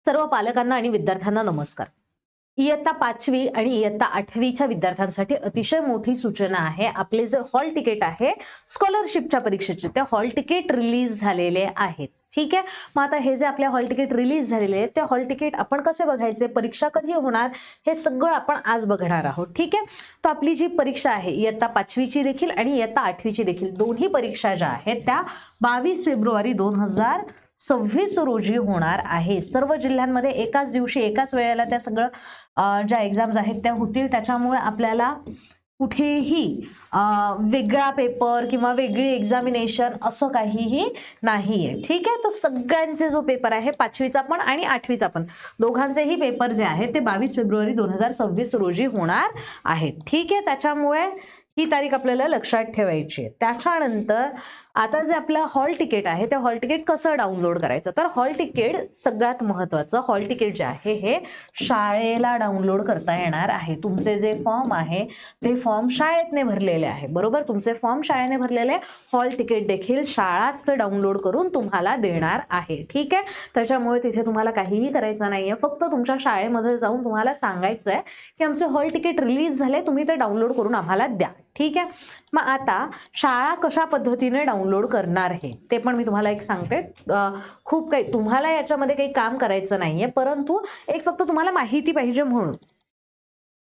सर्व पालकांना आणि विद्यार्थ्यांना नमस्कार. इयत्ता 5वी आणि इयत्ता 8वीच्या विद्यार्थ्यांसाठी अतिशय मोठी सूचना आहे. आपले जे हॉल तिकीट आहे स्कॉलरशिपच्या परीक्षेचे, ते हॉल तिकीट रिलीज झालेले आहेत. ठीक आहे. मग आता हे जे आपले हॉल तिकीट रिलीज झालेले आहेत, ते हॉल तिकीट आपण कसे बघायचे, परीक्षा कधी होणार, हे सगळं आपण आज बघणार आहोत. ठीक आहे. तर आपली जी परीक्षा आहे इयत्ता 5वीची देखील आणि इयत्ता 8वीची देखील, दोन्ही परीक्षा ज्या आहेत त्या 22 फेब्रुवारी 2026 रोजी होणार आहे. सर्व जिल्ह्यांमध्ये एकाच दिवशी एकाच वेळेला त्या सगळं ज्या एक्झाम्स आहेत त्या होतील. त्याच्यामुळे आपल्याला कुठेही वेगळा पेपर किंवा वेगळी एक्झामिनेशन असं काहीही नाहीये. ठीक आहे. तर सगळ्यांचे जो पेपर आहे 5वीचा पण आणि 8वीचा पण, दोघांचेही पेपर जे आहेत ते 22 फेब्रुवारी 2026 रोजी होणार आहेत. ठीक आहे. त्याच्यामुळे ही तारीख आपल्याला लक्षात ठेवायची आहे. त्याच्यानंतर आता जे आपलं हॉल तिकीट आहे ते हॉल तिकीट कसं डाउनलोड करायचं, तर हॉल तिकीट सगळ्यात महत्त्वाचं, हॉल तिकीट जे आहे हे शाळेला डाउनलोड करता येणार आहे. तुमचे जे फॉर्म आहे ते फॉर्म शाळेतने भरलेले आहे. बरोबर, तुमचे फॉर्म शाळेने भरलेले, हॉल तिकीट देखील शाळाच डाउनलोड करून तुम्हाला देणार आहे. ठीक आहे. त्याच्यामुळे तिथे तुम्हाला काहीही करायचं नाहीये, फक्त तुमच्या शाळेमध्ये जाऊन तुम्हाला सांगायचं आहे की आमचे हॉल तिकीट रिलीज झाले, तुम्ही ते डाउनलोड करून आम्हाला द्या. ठीक आहे. मग आता शाळा कशा पद्धतीने डाउनलोड करणार आहे ते पण मी तुम्हाला एक सांगते. खूप काही तुम्हाला याच्यामध्ये काही काम करायचं नाहीये, परंतु एक फक्त तुम्हाला माहिती पाहिजे म्हणून.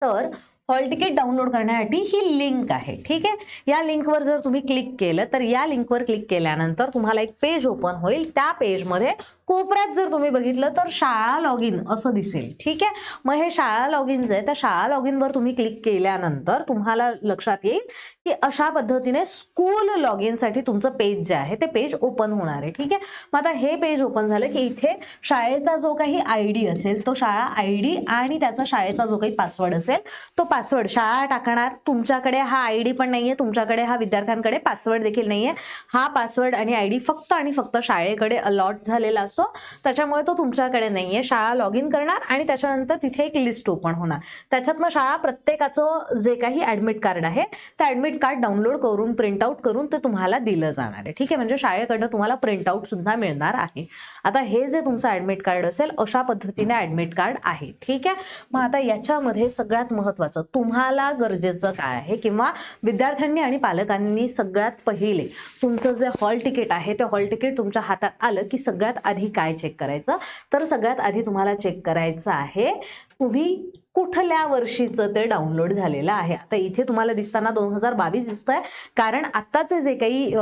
तर हॉल तिकीट डाउनलोड करण्यासाठी ही लिंक आहे. ठीक आहे. या लिंकवर जर तुम्ही क्लिक केलं तर या लिंकवर क्लिक केल्यानंतर तुम्हाला एक पेज ओपन होईल. त्या पेजमध्ये कोपऱ्यात जर तुम्ही बघितलं तर शाळा लॉग इन असं दिसेल. ठीक आहे. मग हे शाळा लॉग इन जे आहे त्या शाळा लॉग इनवर तुम्ही क्लिक केल्यानंतर तुम्हाला लक्षात येईल की अशा पद्धतीने स्कूल लॉग इनसाठी तुमचं पेज जे आहे ते पेज ओपन होणार आहे. ठीक आहे. मग आता हे पेज ओपन झालं की इथे शाळेचा जो काही ID असेल तो शाळा ID आणि त्याचा शाळेचा जो काही पासवर्ड असेल तो पासवर्ड शाळा टाकणार. तुमच्याकडे हा ID पण नाहीये, तुमच्याकडे हा विद्यार्थ्यांकडे पासवर्ड देखील नाहीये. हा पासवर्ड आणि ID फक्त आणि फक्त शाळेकडे अलॉट झालेला असतो, त्याच्यामुळे तो तुमच्याकडे नाहीये. शाळा लॉग इन करणार आणि त्याच्यानंतर तिथे एक लिस्ट ओपन होणार. त्याच्यातनं शाळा प्रत्येकाचं जे काही ऍडमिट कार्ड आहे ते ऍडमिट कार्ड डाउनलोड करून प्रिंट आउट करून ते तुम्हाला दिलं जाणार आहे. ठीक आहे. म्हणजे शाळेकडनं तुम्हाला प्रिंट आउट सुद्धा मिळणार आहे. आता हे जे तुमचं ऍडमिट कार्ड असेल अशा पद्धतीने ऍडमिट कार्ड आहे. ठीक आहे. मग आता याच्यामध्ये सगळ्यात महत्वाचं तुम्हाला गरजेचं काय आहे, किंवा विद्यार्थ्यांनी आणि पालकांनी सगळ्यात पहिले तुमचं जे हॉल तिकीट आहे ते हॉल तिकीट तुमच्या हातात आलं की सगळ्यात आधी काय चेक करायचं, तर सगळ्यात आधी तुम्हाला चेक करायचं आहे तुम्ही कुठल्या वर्षीचं ते डाउनलोड झालेलं आहे. आता इथे तुम्हाला दिसताना 2022 दिसतंय, कारण आत्ताचे जे काही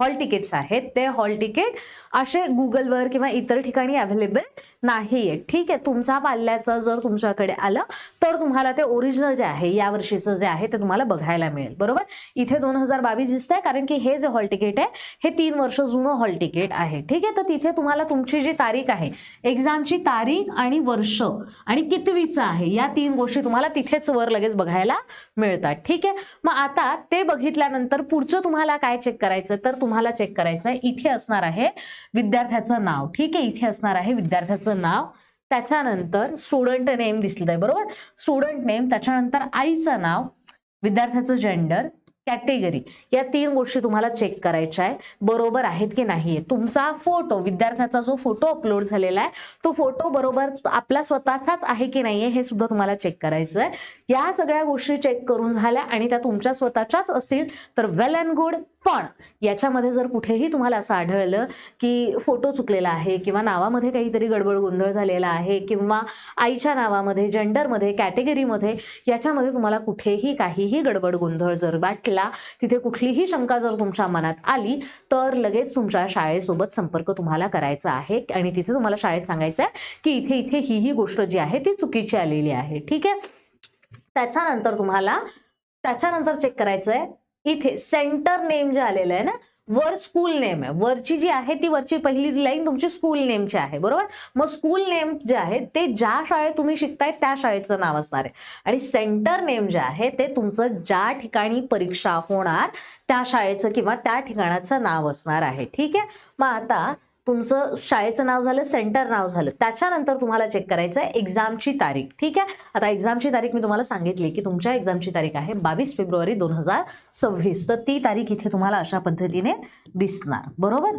हॉल तिकीट्स आहेत ते हॉल तिकीट असे गुगलवर किंवा इतर ठिकाणी अवेलेबल नाहीये. ठीक आहे. तुमचा पाल्याचं जर तुमच्याकडे आलं तर तुम्हाला ते ओरिजिनल जे आहे या वर्षीचं जे आहे ते तुम्हाला बघायला मिळेल. बरोबर, इथे 2022 दिसतंय कारण की हे जे हॉल तिकीट आहे हे 3 वर्ष जुनं हॉल तिकीट आहे. ठीक आहे. तर तिथे तुम्हाला तुमची जी तारीख आहे, एक्झामची तारीख आणि वर्ष आणि कितवीचं आहे, या 3 गोष्टी तुम्हाला तिथेच वर लगेच बघायला मिळतात. ठीक आहे. मग आता ते बघितल्यानंतर पुढचं तुम्हाला काय चेक करायचं, तर तुम्हाला चेक करायचं आहे इथे असणार आहे विद्यार्थ्याचं नाव. ठीक आहे. इथे असणार आहे विद्यार्थ्याचं नाव, त्याच्यानंतर स्टुडंट नेम दिसलं आहे. बरोबर, स्टुडंट नेम, त्याच्यानंतर आईचं नाव, विद्यार्थ्याचं जेंडर, कॅटेगरी, या 3 गोष्टी तुम्हाला चेक करायच्या आहे बरोबर आहेत की नाही. तुमचा फोटो, विद्यार्थ्याचा जो फोटो अपलोड झालेला आहे तो फोटो बरोबर आपला स्वतःचाच आहे की नाहीये हे सुद्धा तुम्हाला चेक करायचं आहे. या सगळ्या गोष्टी चेक करून झाल्या आणि त्या तुमच्या स्वतःच्याच असतील तर वेल अँड गुड. पण याच्यामध्ये जर कुठेही तुम्हाला असं आढळलं की फोटो चुकलेला आहे किंवा नावामध्ये काहीतरी गडबड गोंधळ झालेला आहे किंवा आईच्या नावामध्ये, जेंडरमध्ये, कॅटेगरीमध्ये, याच्यामध्ये तुम्हाला कुठेही काहीही गडबड गोंधळ जर वाटला, तिथे कुठलीही शंका जर तुमच्या मनात आली तर लगेच तुमच्या शाळेसोबत संपर्क तुम्हाला करायचा आहे आणि तिथे तुम्हाला शाळेत सांगायचं आहे की इथे इथे ही गोष्ट जी आहे ती चुकीची आलेली आहे. ठीक आहे. त्याच्यानंतर चेक करायचं आहे इथे सेंटर नेम जे आलेलं आहे ना, वर स्कूल नेम आहे, वरची जी आहे ती वरची पहिली लाईन तुमची स्कूल नेमची आहे. बरोबर, मग स्कूल नेम जे आहे ते ज्या शाळेत तुम्ही शिकताय त्या शाळेचं नाव असणार आहे आणि सेंटर नेम जे आहे ते तुमचं ज्या ठिकाणी परीक्षा होणार त्या शाळेचं किंवा त्या ठिकाणाचं नाव असणार आहे. ठीक आहे. मग आता तुमचं शाळेचं नाव झालं, सेंटर नाव झालं, त्याच्यानंतर तुम्हाला चेक करायचं आहे एक्झामची तारीख. ठीक आहे. आता एक्झामची तारीख मी तुम्हाला सांगितली की तुमच्या एक्झामची तारीख आहे 22 फेब्रुवारी 2026. तर ती तारीख इथे तुम्हाला अशा पद्धतीने दिसणार. बरोबर,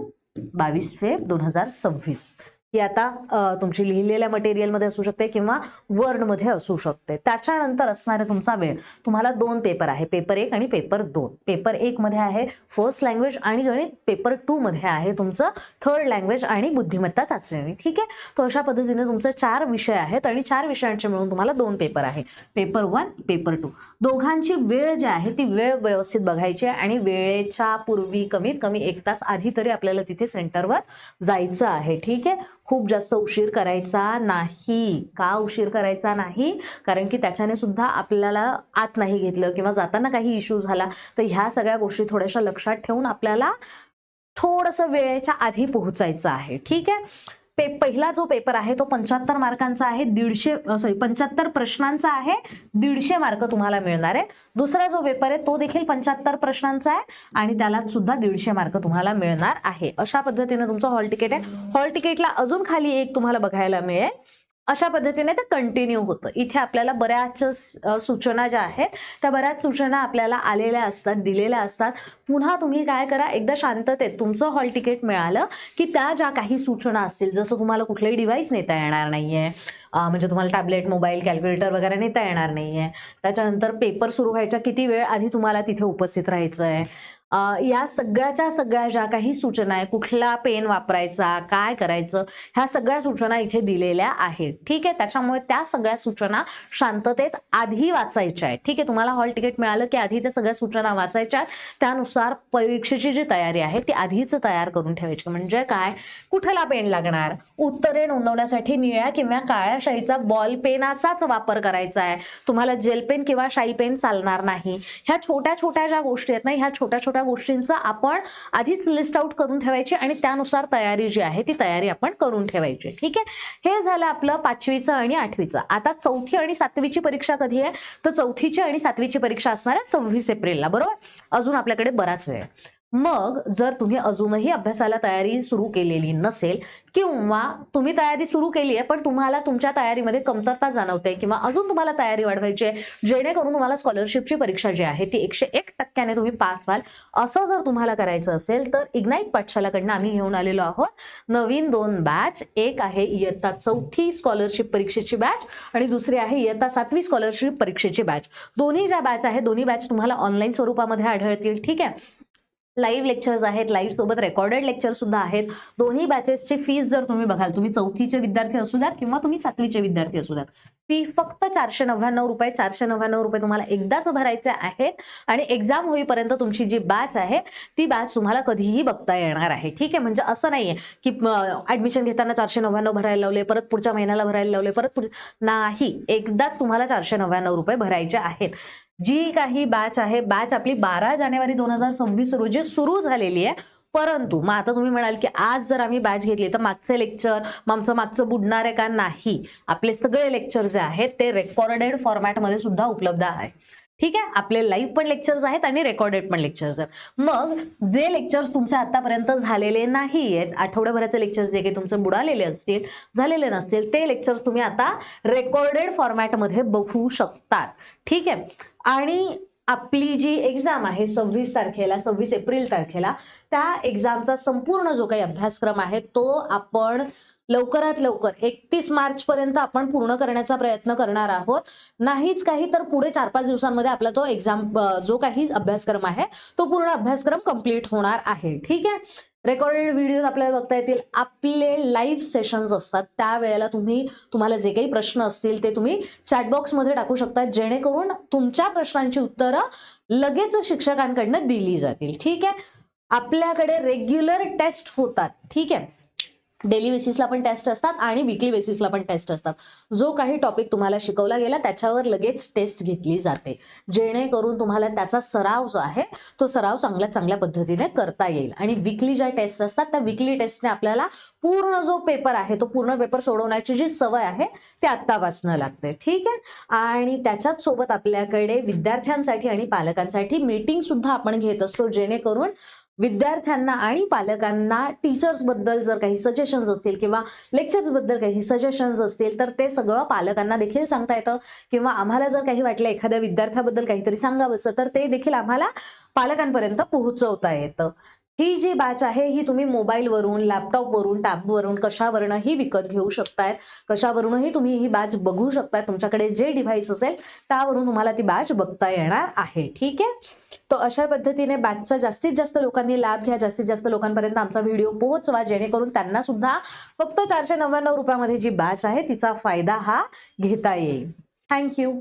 22 फेब्रुवारी 2026. ही आता तुमची लिहिलेल्या मटेरियलमध्ये असू शकते किंवा वर्डमध्ये असू शकते. त्याच्यानंतर असणारे तुमचा वेळ, तुम्हाला 2 पेपर आहे, पेपर 1 आणि पेपर 2. पेपर 1 मध्ये आहे फर्स्ट लँग्वेज आणि गणित, पेपर 2 मध्ये आहे तुमचं थर्ड लँग्वेज आणि बुद्धिमत्ता चाचणी. ठीक आहे, तर अशा पद्धतीने तुमचे 4 विषय आहेत आणि 4 विषयांचे मिळून तुम्हाला 2 पेपर आहे, पेपर 1 पेपर 2. दोघांची वेळ जी आहे ती वेळ व्यवस्थित बघायची आहे आणि वेळेच्या पूर्वी कमीत कमी 1 तास आधी तरी आपल्याला तिथे सेंटरवर जायचं आहे. ठीक आहे, खूप जास्त उशीर करायचा नाही. का उशीर करायचा नाही? कारण की त्याच्याने सुद्धा आपल्याला आत नाही घेतलं किंवा जाताना काही इश्यू झाला तर ह्या सगळ्या गोष्टी थोड्याशा लक्षात ठेवून आपल्याला थोडंसं वेळेच्या आधी पोहोचायचं आहे. ठीक आहे, पहिला जो पेपर आहे तो 75 मार्कांचा आहे, 75 प्रश्नांचा आहे, 150 मार्क तुम्हाला मिळणार आहे. दुसरा जो पेपर आहे तो देखील 75 प्रश्नांचा आहे आणि त्याला सुद्धा 150 मार्क तुम्हाला मिळणार आहे. अशा पद्धतीने तुमचं हॉल तिकीट आहे. हॉल तिकीटला अजून खाली एक तुम्हाला बघायला मिळेल. अशा पद्धतीने ते कंटिन्यू होतं. इथे आपल्याला बऱ्याच सूचना ज्या आहेत त्या बऱ्याच सूचना आपल्याला आलेल्या असतात, दिलेल्या असतात. पुन्हा तुम्ही काय करा, एकदा शांततेत तुमचं हॉल तिकीट मिळालं की त्या ज्या काही सूचना असतील, जसं तुम्हाला कुठलंही डिव्हाइस नेता येणार नाहीये, म्हणजे तुम्हाला टॅबलेट, मोबाईल, कॅल्क्युलेटर वगैरे नेता येणार नाहीये. त्याच्यानंतर पेपर सुरू व्हायच्या किती वेळ आधी तुम्हाला तिथे उपस्थित राहायचं आहे. या सगळ्या ज्या काही सूचना आहे, कुठला पेन वापरायचा, काय करायचं, ह्या सगळ्या सूचना इथे दिलेल्या आहेत. ठीक आहे, त्याच्यामुळे त्या सगळ्या सूचना शांततेत आधी वाचायच्या आहेत. ठीक आहे, तुम्हाला हॉल तिकीट मिळालं की आधी त्या सगळ्या सूचना वाचायच्या, त्यानुसार परीक्षेची जी तयारी आहे ती आधीच तयार करून ठेवायची. म्हणजे काय, कुठला पेन लागणार, उत्तरे नोंदवण्यासाठी निळ्या किंवा काळ्या शाईचा बॉल पेनाचाच वापर करायचा आहे. तुम्हाला जेल पेन किंवा शाई पेन चालणार नाही. ह्या छोट्या छोट्या ज्या गोष्टी आहेत ना, ह्या छोट्या छोट्या गोष्टींचा आपण आधीच लिस्ट आउट करून ठेवायची आणि त्यानुसार तयारी जी आहे ती तयारी आपण करून ठेवायची. ठीक आहे, हे झालं आपलं 5वीचं आणि 8वीचं. आता 4थी आणि 7वीची परीक्षा कधी आहे, तर 4थीची आणि 7वीची परीक्षा असणार आहे 26 एप्रिलला. बरोबर, अजून आपल्याकडे बराच वेळ. मग जर तुम्ही अजूनही अभ्यासाला तयारी सुरू केलेली नसेल किंवा तुम्ही तयारी सुरू केली आहे पण तुम्हाला तुमच्या तयारीमध्ये कमतरता जाणवते किंवा अजून तुम्हाला तयारी वाढवायची आहे जेणेकरून तुम्हाला स्कॉलरशिपची परीक्षा जी आहे ती 101% तुम्ही पास व्हाल, असं जर तुम्हाला करायचं असेल तर इग्नाइट पाठशालाकडनं आम्ही घेऊन आलेलो आहोत नवीन 2 बॅच. एक आहे इयत्ता 4थी स्कॉलरशिप परीक्षेची बॅच आणि दुसरी आहे इयत्ता 7वी स्कॉलरशिप परीक्षेची बॅच. दोन्ही ज्या बॅच आहेत, दोन्ही बॅच तुम्हाला ऑनलाईन स्वरूपामध्ये आढळतील. ठीक आहे, लाईव्ह लेक्चर्स आहेत, लाईव्ह सोबत रेकॉर्डेड लेक्चर सुद्धा आहेत. दोन्ही बॅचेसची फीस जर तुम्ही बघाल, तुम्ही 4थीचे विद्यार्थी असू द्यात किंवा तुम्ही 7वीचे विद्यार्थी असू द्यात, फी फक्त 499 रुपये. 499 रुपये तुम्हाला एकदाच भरायचे आहेत आणि एक्झाम होईपर्यंत तुमची जी बॅच आहे ती बॅच तुम्हाला कधीही बघता येणार आहे. ठीक आहे, म्हणजे असं नाहीये की ऍडमिशन घेताना 499 भरायला लावले, परत पुढच्या महिन्याला भरायला लावले, परत नाही, एकदाच तुम्हाला 499 रुपये भरायचे आहेत. जी काही बॅच आहे, बॅच आपली 12 जानेवारी 2026 रोजी सुरू झालेली आहे. परंतु मग आता तुम्ही म्हणाल की आज जर आम्ही बॅच घेतली तर मागचे लेक्चर मागचं बुडणार आहे का? नाही, आपले सगळे लेक्चर जे आहेत ते रेकॉर्डेड फॉर्मॅटमध्ये सुद्धा उपलब्ध आहे. ठीक आहे, आपले लाईव्ह पण लेक्चर्स आहेत आणि रेकॉर्डेड पण लेक्चर्स आहेत. मग जे लेक्चर्स तुमच्या आतापर्यंत झालेले नाही आहेत, आठवड्याभराचे लेक्चर्स जे काही तुमचे बुडालेले असतील, झालेले नसतील, ते लेक्चर्स तुम्ही आता रेकॉर्डेड फॉर्मॅटमध्ये बघू शकतात. ठीक आहे, आणि आपली जी एक्झाम आहे 26 एप्रिल तारखेला, त्या एक्झामचा संपूर्ण जो काही अभ्यासक्रम आहे तो आपण लवकरात लवकर 31 मार्च पर्यंत आपण पूर्ण करण्याचा प्रयत्न करणार आहोत. नाहीच काही तर पुढे 4-5 दिवसांमध्ये आपला तो एक्झाम जो काही अभ्यासक्रम आहे तो पूर्ण अभ्यासक्रम कंप्लीट होणार आहे. ठीक आहे, रेकॉर्डेड व्हिडिओ आपल्याला बघता येतील. आपले लाईव्ह सेशन्स असतात, त्यावेळेला तुम्हाला जे काही प्रश्न असतील ते तुम्ही चॅटबॉक्समध्ये टाकू शकता, जेणेकरून तुमच्या प्रश्नांची उत्तरं लगेच शिक्षकांकडनं दिली जातील. ठीक आहे, आपल्याकडे रेग्युलर टेस्ट होतात. ठीक आहे, डेली बेसिसला पण टेस्ट असतात आणि वीकली बेसिसला पण टेस्ट असतात. जो काही टॉपिक तुम्हाला शिकवला गेला त्याच्यावर लगेच टेस्ट घेतली जाते, जेणेकरून तुम्हाला त्याचा सराव जो आहे तो सराव चांगल्या पद्धतीने करता येईल. आणि वीकली ज्या टेस्ट असतात त्या वीकली टेस्टने आपल्याला पूर्ण जो पेपर आहे तो पूर्ण पेपर सोडवण्याची जी सवय आहे ती आत्तापासनं लागते. ठीक आहे, आणि त्याच्याच सोबत आपल्याकडे विद्यार्थ्यांसाठी आणि पालकांसाठी मीटिंग सुद्धा आपण घेत असतो, जेणेकरून विद्यार्थ्यांना आणि पालकांना टीचर्स बद्दल जर काही सजेशन्स असतील किंवा लेक्चर्स बद्दल काही सजेशन्स असतील तर ते सगळं पालकांना देखील सांगता येतं, किंवा आम्हाला जर काही वाटलं एखाद्या विद्यार्थ्याबद्दल काहीतरी सांगावंसं तर ते देखील आम्हाला पालकांपर्यंत पोहोचवता येतं. ही जी बॅच आहे ही तुम्ही मोबाईलवरून, लॅपटॉपवरून, टॅबवरून, कशावरूनही विकत घेऊ शकताय. कशावरूनही तुम्ही ही बॅच बघू शकताय. तुमच्याकडे जे डिव्हाइस असेल त्यावरून तुम्हाला ती बॅच बघता येणार आहे. ठीक आहे. तर अशा पद्धतीने बॅचचा जास्तीत जास्त लोकांनी लाभ घ्या. जास्तीत जास्त लोकांपर्यंत आमचा व्हिडिओ पोहोचवा, जेणेकरून त्यांना सुद्धा फक्त ₹499 मध्ये जी बॅच आहे तिचा फायदा हा घेता येईल. Thank you.